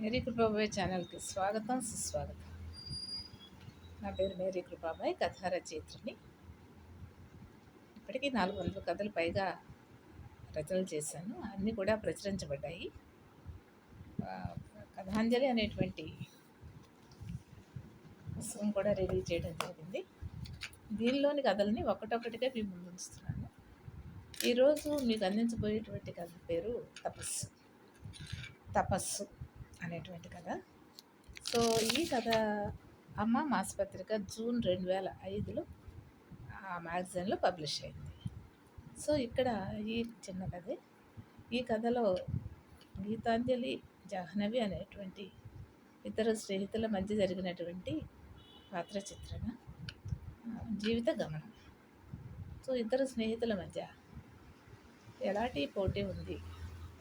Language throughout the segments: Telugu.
మేరీ కృపాబాయ్ ఛానల్కి స్వాగతం సుస్వాగతం. నా పేరు మేరీ కృపాబాయ్, కథా రచయిత్రిని. ఇప్పటికీ 400 కథలు పైగా రచనలు చేశాను. అన్నీ కూడా ప్రచురించబడ్డాయి. కథాంజలి అనేటువంటి పుస్తకం కూడా రిలీజ్ చేయడం జరిగింది. దీనిలోని కథల్ని ఒక్కొక్కటిగా మీ ముందు ఉంచుతున్నాను. ఈరోజు మీకు అందించబోయేటువంటి కథ పేరు తపస్సు అనేటువంటి కథ. సో ఈ కథ అమ్మ మాసపత్రిక జూన్ 2005లో ఆ మ్యాగజైన్లో పబ్లిష్ అయింది. సో ఇక్కడ ఈ చిన్న కథే. ఈ కథలో గీతాంజలి, జాహ్నవి అనేటువంటి ఇద్దరు స్నేహితుల మధ్య జరిగినటువంటి పాత్ర చిత్రణ, జీవిత గమనం. సో ఇద్దరు స్నేహితుల మధ్య ఎలాంటి పోటీ ఉంది,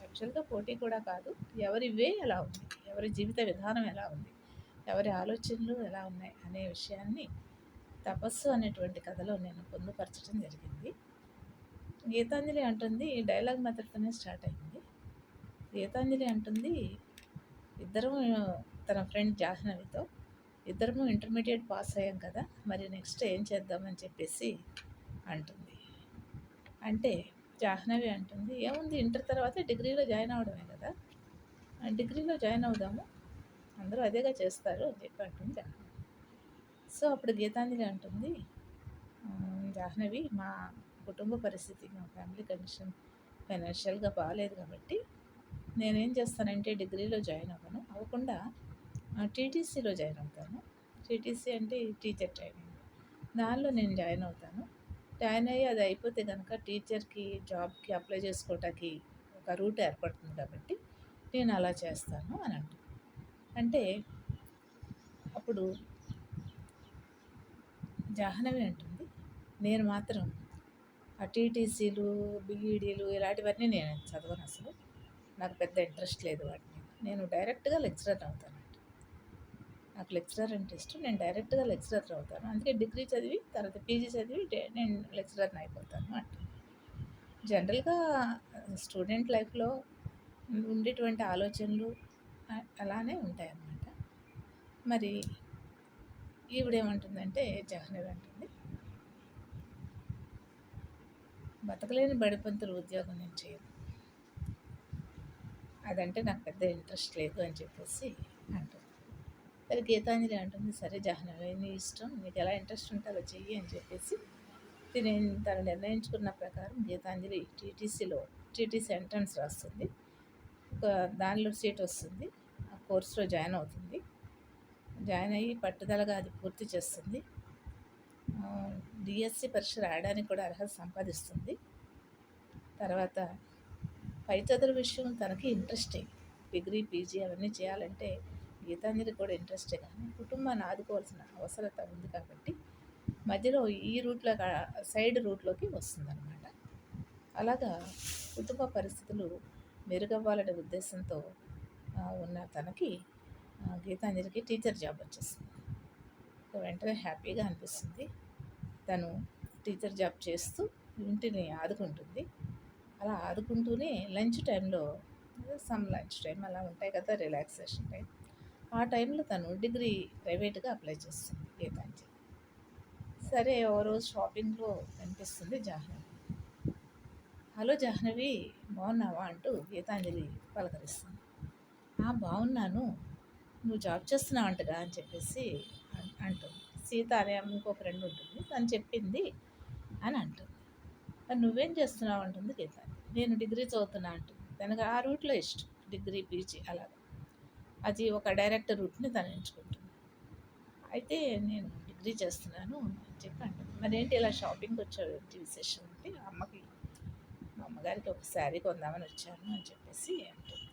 యాక్చువల్గా పోటీ కూడా కాదు, ఎవరి వే ఎలా ఉంది, ఎవరి జీవిత విధానం ఎలా ఉంది, ఎవరి ఆలోచనలు ఎలా ఉన్నాయి అనే విషయాన్ని తపస్సు అనేటువంటి కథలో నేను పొందుపరచడం జరిగింది. గీతాంజలి అంటుంది, ఈ డైలాగ్ మెథడ్తోనే స్టార్ట్ అయింది. గీతాంజలి అంటుంది, ఇద్దరం తన ఫ్రెండ్ జాహ్నవితో ఇద్దరము ఇంటర్మీడియట్ పాస్ అయ్యాం కదా, మరి నెక్స్ట్ ఏం చేద్దామని చెప్పేసి అంటుంది. అంటే జాహ్నవి అంటుంది, ఏముంది ఇంటర్ తర్వాత డిగ్రీలో జాయిన్ అవ్వడమే కదా, డిగ్రీలో జాయిన్ అవుదాము, అందరూ అదేగా చేస్తారు అని చెప్పి అంటుంది జాహ్నవి. సో అప్పుడు గీతాంజలి అంటుంది, జాహ్నవి, మా కుటుంబ పరిస్థితి, మా ఫ్యామిలీ కండిషన్ ఫైనాన్షియల్గా బాగాలేదు కాబట్టి నేనేం చేస్తానంటే డిగ్రీలో జాయిన్ అవ్వకుండా టీటీసీలో జాయిన్ అవుతాను. టీటీసీ అంటే టీచర్ ట్రైనింగ్, దానిలో నేను జాయిన్ అవుతాను. జాయిన్ అయ్యి అది అయిపోతే కనుక టీచర్కి జాబ్కి అప్లై చేసుకోవటానికి ఒక రూట్ ఏర్పడుతుంది కాబట్టి నేను అలా చేస్తాను అని అంటే అప్పుడు జాహ్నవి అంటుంది, నేను మాత్రం ఆ టీటీసీలు, బీఈడీలు ఇలాంటివన్నీ నేను చదవను, అసలు నాకు పెద్ద ఇంట్రెస్ట్ లేదు వాటి మీద. నేను డైరెక్ట్గా లెక్చరర్ అవుతానంట. నాకు లెక్చరర్ అంటే ఇష్టం, నేను డైరెక్ట్గా లెక్చరర్ అవుతాను. అందుకే డిగ్రీ చదివి తర్వాత పీజీ చదివి నేను లెక్చరర్ని అయిపోతాను అంట. జనరల్గా స్టూడెంట్ లైఫ్లో ఉండేటువంటి ఆలోచనలు అలానే ఉంటాయన్నమాట. మరి ఈవిడేమంటుందంటే, జాహ్నవి అంటుంది, బతకలేని బడిపంతుల ఉద్యోగం నేను చేయను, అదంటే నాకు పెద్ద ఇంట్రెస్ట్ లేదు అని చెప్పేసి అంటుంది. సరే గీతాంజలి అంటుంది, సరే జాహ్నవి నీ ఇష్టం, నీకు ఎలా ఇంట్రెస్ట్ ఉంటే అలా చెయ్యి అని చెప్పేసి తను నిర్ణయించుకున్న ప్రకారం గీతాంజలి టీటీసీ ఎంట్రన్స్ రాస్తుంది. ఒక దానిలో సీట్ వస్తుంది, ఆ కోర్సులో జాయిన్ అవుతుంది. జాయిన్ అయ్యి పట్టుదలగా అది పూర్తి చేస్తుంది. డిఎస్సి పరీక్ష రాయడానికి కూడా అర్హత సంపాదిస్తుంది. తర్వాత పై చదువు విషయం తనకి ఇంట్రెస్టే, డిగ్రీ పీజీ అవన్నీ చేయాలంటే గీతాంజలి కూడా ఇంట్రెస్టే, కానీ కుటుంబాన్ని ఆదుకోవాల్సిన అవసరత ఉంది కాబట్టి మధ్యలో ఈ రూట్లో సైడ్ రూట్లోకి వస్తుందన్నమాట. అలాగా కుటుంబ పరిస్థితులు మెరుగవ్వాలనే ఉద్దేశంతో ఉన్న తనకి గీతాంజలికి టీచర్ జాబ్ వచ్చేస్తుంది. వెంటనే హ్యాపీగా అనిపిస్తుంది. తను టీచర్ జాబ్ చేస్తూ ఇంటిని ఆదుకుంటుంది. అలా ఆదుకుంటూనే లంచ్ టైంలో లంచ్ టైం అలా ఉంటాయి కదా, రిలాక్సేషన్ టైం, ఆ టైంలో తను డిగ్రీ ప్రైవేట్గా అప్లై చేస్తుంది గీతాంజలి. సరే ఓ రోజు షాపింగ్లో కనిపిస్తుంది జాహ్నవి. హలో జాహ్నవి, బాగున్నావా అంటూ గీతాంజలి పలకరిస్తుంది. బాగున్నాను, నువ్వు జాబ్ చేస్తున్నావంటగా అని చెప్పేసి అంటుంది. సీత అనే ఇంకో ఫ్రెండ్ ఉంటుంది, తను చెప్పింది అని అంటుంది. నువ్వేం చేస్తున్నావు అంటుంది గీతాంజలి. నేను డిగ్రీ చదువుతున్నా అంటుంది. తనకు ఆ రూట్లో ఇష్టం, డిగ్రీ పీజీ అలాగా, అది ఒక డైరెక్ట్ రూట్ని తను ఎంచుకుంటుంది. అయితే నేను డిగ్రీ చేస్తున్నాను అని చెప్పి అంటుంది. మరేంటి ఇలా షాపింగ్కి వచ్చాడు, విశేషం అంటే మా అమ్మగారికి ఒక శారీ కొందామని వచ్చాను అని చెప్పేసి అంటుంది.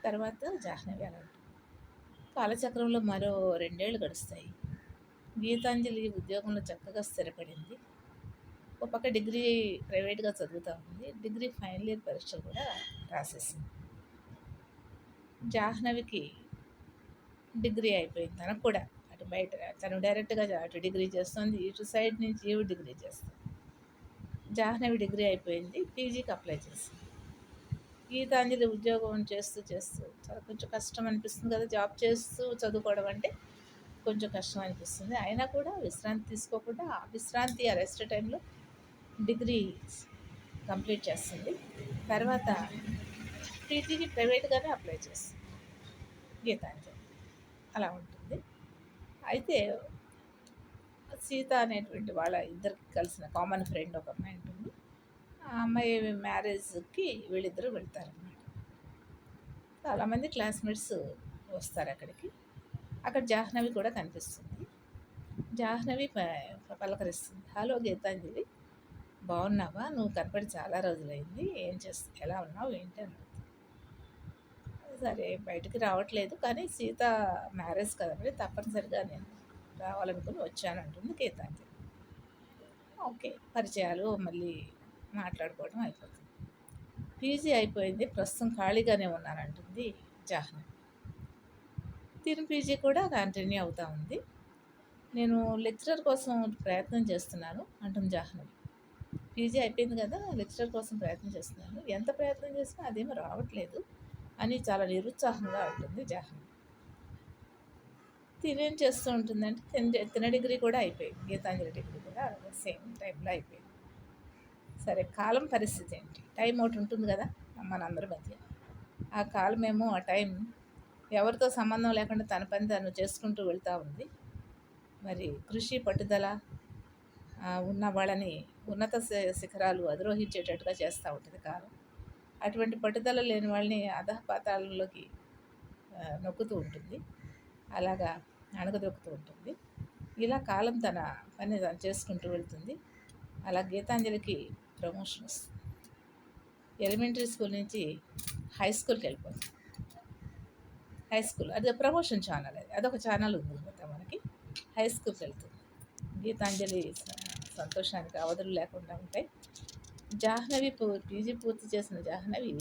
తర్వాత జాహ్నవి అలా అంటుంది, కాలచక్రంలో మరో 2 ఏళ్ళు గడుస్తాయి. గీతాంజలి ఉద్యోగంలో చక్కగా స్థిరపడింది. ఒక పక్క డిగ్రీ ప్రైవేట్గా చదువుతూ ఉంది, డిగ్రీ ఫైనల్ ఇయర్ పరీక్షలు కూడా రాసేసింది. జాహ్నవికి డిగ్రీ అయిపోయింది, తనకు కూడా అటు బయట తను డైరెక్ట్గా అటు డిగ్రీ చేస్తుంది, ఇటు సైడ్ నుంచి ఈవిడ డిగ్రీ చేస్తుంది. జాహ్నవి డిగ్రీ అయిపోయింది, పీజీకి అప్లై చేసింది. గీతాంజలి ఉద్యోగం చేస్తూ చేస్తూ చాలా కొంచెం కష్టం అనిపిస్తుంది కదా, జాబ్ చేస్తూ చదువుకోవడం అంటే కొంచెం కష్టం అనిపిస్తుంది. అయినా కూడా విశ్రాంతి తీసుకోకుండా ఆ రెస్ట్ టైంలో డిగ్రీ కంప్లీట్ చేస్తుంది. తర్వాత పీజీకి ప్రైవేట్గానే అప్లై చేస్తుంది గీతాంజలి. అలా ఉంటుంది. అయితే సీత అనేటువంటి వాళ్ళ ఇద్దరికి కలిసిన కామన్ ఫ్రెండ్ ఒక అమ్మాయి ఉంటుంది. ఆ అమ్మాయి మ్యారేజ్కి వీళ్ళిద్దరూ వెళ్తారన్నమాట. చాలామంది క్లాస్మేట్స్ వస్తారు అక్కడికి. అక్కడ జాహ్నవి కూడా కనిపిస్తుంది. జాహ్నవి పలకరిస్తుంది, హలో గీతాంజలి, బాగున్నావా, నువ్వు కనపడి చాలా రోజులైంది, ఎలా ఉన్నావు ఏంటి అని అడుగుతుంది. సరే బయటికి రావట్లేదు కానీ సీత మ్యారేజ్ కదండి, తప్పనిసరిగా నేను రావాలనుకుని వచ్చానంటుంది గీతాంజలి. ఓకే, పరిచయాలు మళ్ళీ మాట్లాడుకోవడం అయిపోతుంది. పీజీ అయిపోయింది, ప్రస్తుతం ఖాళీగానే ఉన్నానంటుంది జాహ్నవి. తిని పీజీ కూడా కంటిన్యూ అవుతూ ఉంది. నేను లెక్చరర్ కోసం ప్రయత్నం చేస్తున్నాను అంటుంది జాహ్నవి. పీజీ అయిపోయింది కదా, లెక్చరర్ కోసం ప్రయత్నం చేస్తున్నాను, ఎంత ప్రయత్నం చేసినా అదేమో రావట్లేదు అని చాలా నిరుత్సాహంగా ఉంటుంది జాహ్నవి. తినేం చేస్తూ ఉంటుందంటే తిన డిగ్రీ కూడా అయిపోయింది, గీతాంజలి డిగ్రీ కూడా సేమ్ టైంలో అయిపోయింది. సరే, కాలం పరిస్థితి ఏంటి, టైం ఒకటి ఉంటుంది కదా మనందరి మధ్య. ఆ కాలమేమో ఆ టైం ఎవరితో సంబంధం లేకుండా తన పని తను చేసుకుంటూ వెళ్తూ ఉంది. మరి కృషి పట్టుదల ఉన్న వాళ్ళని ఉన్నత శిఖరాలు అధిరోహించేటట్టుగా చేస్తూ ఉంటుంది కాలం. అటువంటి పట్టుదల లేని వాళ్ళని అధపాతాళంలోకి నొక్కుతూ ఉంటుంది, అలాగా అణగదొక్కుతూ ఉంటుంది. ఇలా కాలం తన పని తను చేసుకుంటూ వెళ్తుంది. అలా గీతాంజలికి ప్రమోషన్ వస్తుంది. ఎలిమెంటరీ స్కూల్ నుంచి హై స్కూల్కి వెళ్ళిపోతుంది. హై స్కూల్ అది ప్రమోషన్ ఛానల్, అదొక ఛానల్ ఉంది కదా మనకి. హై స్కూల్కి వెళ్తుంది. గీతాంజలి సంతోషానికి అవధులు లేకుండా ఉంటాయి. జాహ్నవి పీజీ పూర్తి చేసిన జాహ్నవి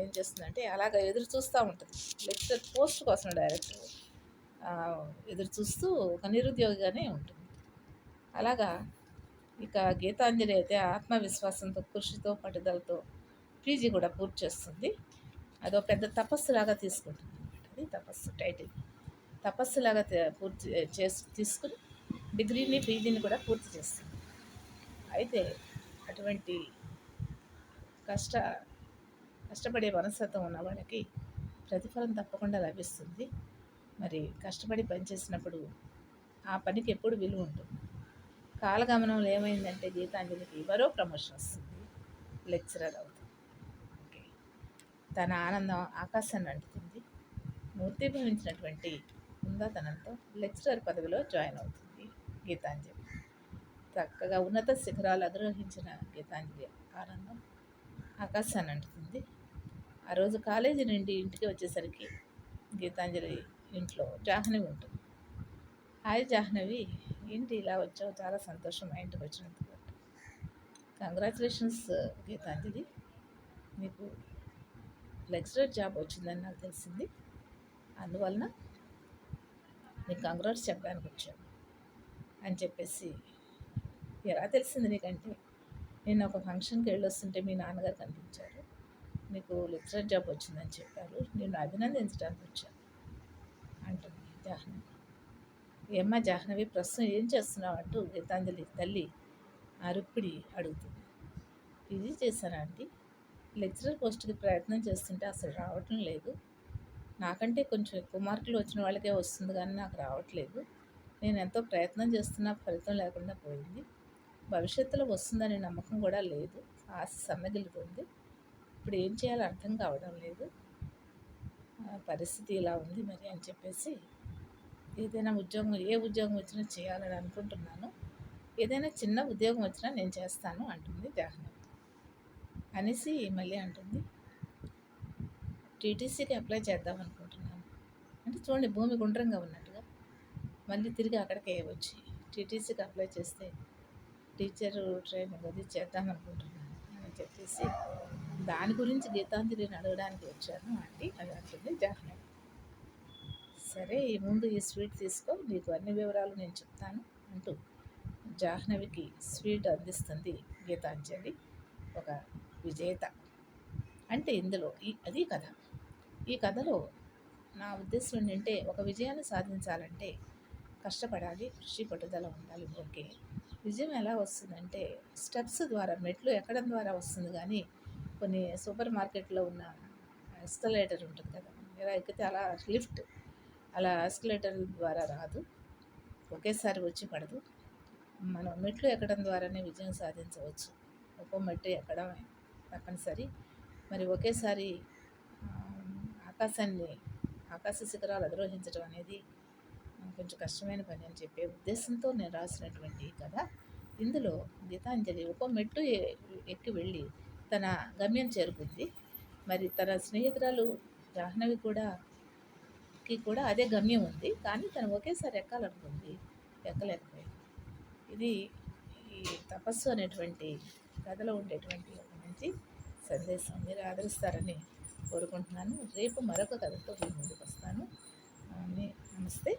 ఏం చేస్తుందంటే అలాగ ఎదురు చూస్తూ ఉంటుంది, లెక్చరర్ పోస్ట్ కోసం డైరెక్ట్ ఎదురు చూస్తూ ఒక నిరుద్యోగిగానే ఉంటుంది. అలాగా ఇక గీతాంజలి అయితే ఆత్మవిశ్వాసంతో, కృషితో, పట్టుదలతో పీజీ కూడా పూర్తి చేస్తుంది. అదో పెద్ద తపస్సులాగా తీసుకుంటుంది అనమాట. అది తపస్సు టైటిల్. తపస్సులాగా పూర్తి తీసుకుని డిగ్రీని పీజీని కూడా పూర్తి చేస్తుంది. అయితే అటువంటి కష్టపడే మనస్తత్వం ఉన్న వాళ్ళకి ప్రతిఫలం తప్పకుండా లభిస్తుంది. మరి కష్టపడి పనిచేసినప్పుడు ఆ పనికి ఎప్పుడు విలువ ఉంటుంది. కాలగమనంలో ఏమైందంటే గీతాంజలికి మరో ప్రమోషన్ వస్తుంది, లెక్చరర్ అవుతుంది. ఓకే, తన ఆనందం ఆకాశాన్ని అంటుతుంది. మూర్తిభవించినటువంటి హుందాతనంతో లెక్చరర్ పదవిలో జాయిన్ అవుతుంది గీతాంజలి. చక్కగా ఉన్నత శిఖరాలు అధిరోహించిన గీతాంజలి ఆనందం ఆకాశాన్ని అంటుతుంది. ఆ రోజు కాలేజీ నుండి ఇంటికి వచ్చేసరికి గీతాంజలి ఇంట్లో జాహ్నవి ఉంటుంది. హాయ్ జాహ్నవి, ఏంటి ఇలా వచ్చావు, చాలా సంతోషం మా ఇంటికి వచ్చినందుకు. కంగ్రాచులేషన్స్ గీతాంజలి, నీకు లెక్చరర్ జాబ్ వచ్చిందని నాకు తెలిసింది, అందువలన నీకు కంగ్రాట్స్ చెప్పడానికి వచ్చాను అని చెప్పేసి. ఎలా తెలిసింది నీకంటే, నేను ఒక ఫంక్షన్కి వెళ్ళొస్తుంటే మీ నాన్నగారు కనిపించారు, నీకు లెక్చరర్ జాబ్ వచ్చిందని చెప్పారు, నేను అభినందించడానికి వచ్చాను అంటుంది జాహ్నవి. ఏమ్మా జాహ్నవి, ప్రస్తుతం ఏం చేస్తున్నావు అంటూ గీతాంజలి తల్లి రుక్మిణి అడుగుతుంది. పీజీ చేశానా ఆంటీ, లెక్చరర్ పోస్ట్కి ప్రయత్నం చేస్తుంటే అసలు రావటం లేదు, నాకంటే కొంచెం ఎక్కువ మార్కులు వచ్చిన వాళ్ళకే వస్తుంది కానీ నాకు రావట్లేదు, నేను ఎంతో ప్రయత్నం చేస్తున్నా ఫలితం లేకుండా పోయింది, భవిష్యత్తులో వస్తుందనే నమ్మకం కూడా లేదు, ఆశ సన్నగిలుతుంది, ఇప్పుడు ఏం చేయాలో అర్థం కావడం లేదు, పరిస్థితి ఇలా ఉంది మరి అని చెప్పేసి. ఏదైనా ఏ ఉద్యోగం వచ్చినా చేయాలని అనుకుంటున్నాను, ఏదైనా చిన్న ఉద్యోగం వచ్చినా నేను చేస్తాను అంటుంది జాహ్నవి. అనేసి మళ్ళీ అంటుంది, టీటీసీకి అప్లై చేద్దాం అనుకుంటున్నాను అంటే చూడండి, భూమి గుండ్రంగా ఉన్నట్టుగా మళ్ళీ తిరిగి అక్కడికే వచ్చి టీటీసీకి అప్లై చేస్తే టీచరు ట్రైనింగ్ అది చేద్దాం అనుకుంటున్నాను అని చెప్పేసి దాని గురించి గీతాంజలిని అడగడానికి వచ్చాను ఆంటీ అని అంటుంది జాహ్నవి. సరే, ఈ ముందు ఈ స్వీట్ తీసుకో, నీకు అన్ని వివరాలు నేను చెప్తాను అంటూ జాహ్నవికి స్వీట్ అందిస్తుంది గీతాంజలి, ఒక విజేత. అంటే ఇందులో అది కథ. ఈ కథలో నా ఉద్దేశం ఏంటంటే ఒక విజయాన్ని సాధించాలంటే కష్టపడాలి, కృషి పట్టుదల ఉండాలి. ఓకే. విజయం ఎలా వస్తుందంటే స్టెప్స్ ద్వారా, మెట్లు ఎక్కడం ద్వారా వస్తుంది కానీ కొన్ని సూపర్ మార్కెట్లో ఉన్న ఎస్కలేటర్ ఉంటుంది కదా, ఎలా ఎక్కితే అలా లిఫ్ట్, అలా ఎస్కలేటర్ ద్వారా రాదు, ఒకేసారి వచ్చి పడదు. మనం మెట్లు ఎక్కడం ద్వారానే విజయం సాధించవచ్చు. ఒక్కో మెట్టు ఎక్కడం తప్పనిసరి. మరి ఒకేసారి ఆకాశాన్ని, ఆకాశ శిఖరాలు అధిరోహించడం అనేది కొంచెం కష్టమైన పని అని చెప్పే ఉద్దేశంతో నేను రాసినటువంటి కథ. ఇందులో గీతాంజలి ఒక్కో మెట్టు ఎక్కి వెళ్ళి తన గమ్యం చేరుకుంది. మరి తన స్నేహితురాలు జాహ్నవి కూడా అదే గమ్యం ఉంది, కానీ తను ఒకేసారి ఎక్కాలనుకుంది, ఎక్కలేకపోయింది. ఇది ఈ తపస్సు అనేటువంటి కథలో ఉండేటువంటి ఒక మంచి సందేశం. మీరు ఆదరిస్తారని కోరుకుంటున్నాను. రేపు మరొక కథతో మీ ముందుకు వస్తాను. నమస్తే.